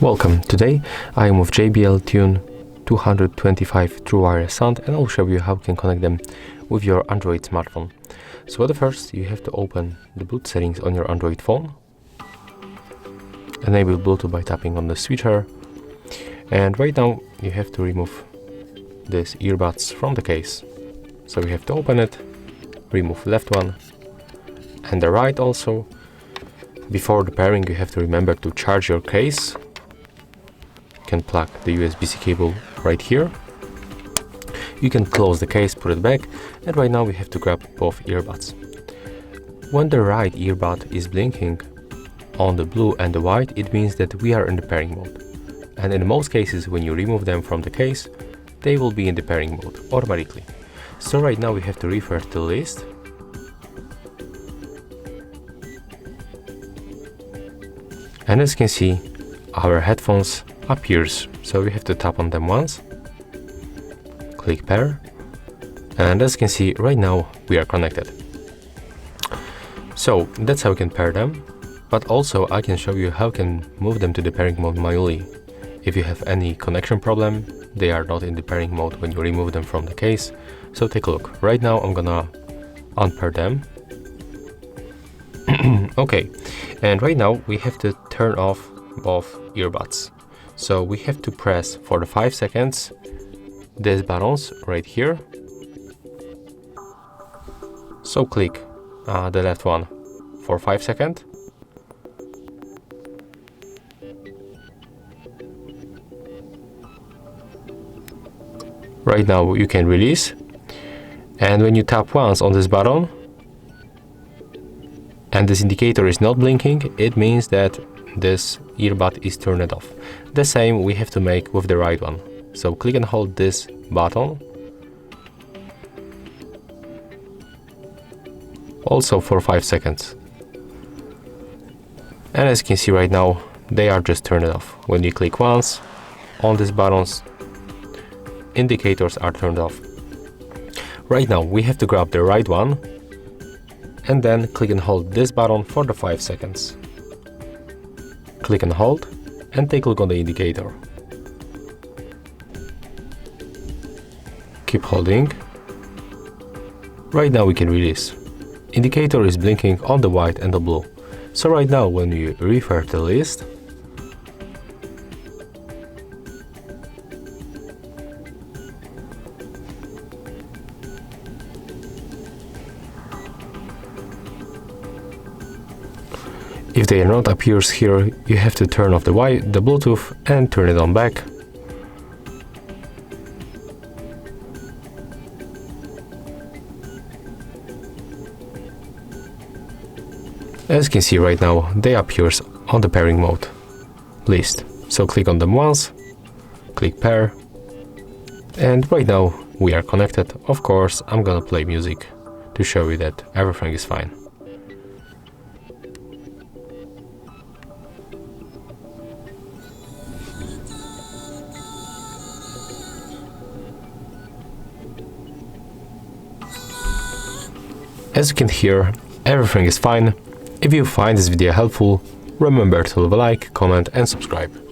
Welcome. Today I am with JBL Tune 225 True Wireless Sound, and I'll show you how you can connect them with your Android smartphone. So at first you have to open the Bluetooth settings on your Android phone. Enable Bluetooth by tapping on the switcher, and right now you have to remove these earbuds from the case. So you have to open it, remove left one and the right also. Before the pairing you have to remember to charge your case. You can plug the USB-C cable right here. You can close the case, put it back, and right now we have to grab both earbuds. When the right earbud is blinking on the blue and the white, it means that we are in the pairing mode. And in most cases, when you remove them from the case, they will be in the pairing mode automatically. So right now we have to refer to the list. And as you can see, our headphones appears. So we have to tap on them once, click pair, and as you can see right now we are connected. So that's how you can pair them, but also I can show you how you can move them to the pairing mode manually. If you have any connection problem, they are not in the pairing mode when you remove them from the case. So take a look. Right now I'm gonna unpair them. Okay, and right now we have to turn off both earbuds. So we have to press for the 5 seconds these buttons right here. So click the left one for 5 seconds. Right now you can release, and when you tap once on this button and this indicator is not blinking, it means that this earbud is turned off. The same we have to make with the right one. So click and hold this button also for 5 seconds. And as you can see right now, they are just turned off. When you click once on these buttons, indicators are turned off. Right now we have to grab the right one and then click and hold this button for the 5 seconds. Click and hold and take a look on the indicator. Keep holding. Right now we can release. Indicator is blinking on the white and the blue. So right now when you refer to the list, if they are not appears here, you have to turn off the Bluetooth and turn it on back. As you can see right now, they appears on the pairing mode list. So click on them once, click pair, and right now we are connected. Of course, I'm gonna play music to show you that everything is fine. As you can hear, everything is fine. If you find this video helpful, remember to leave a like, comment and subscribe.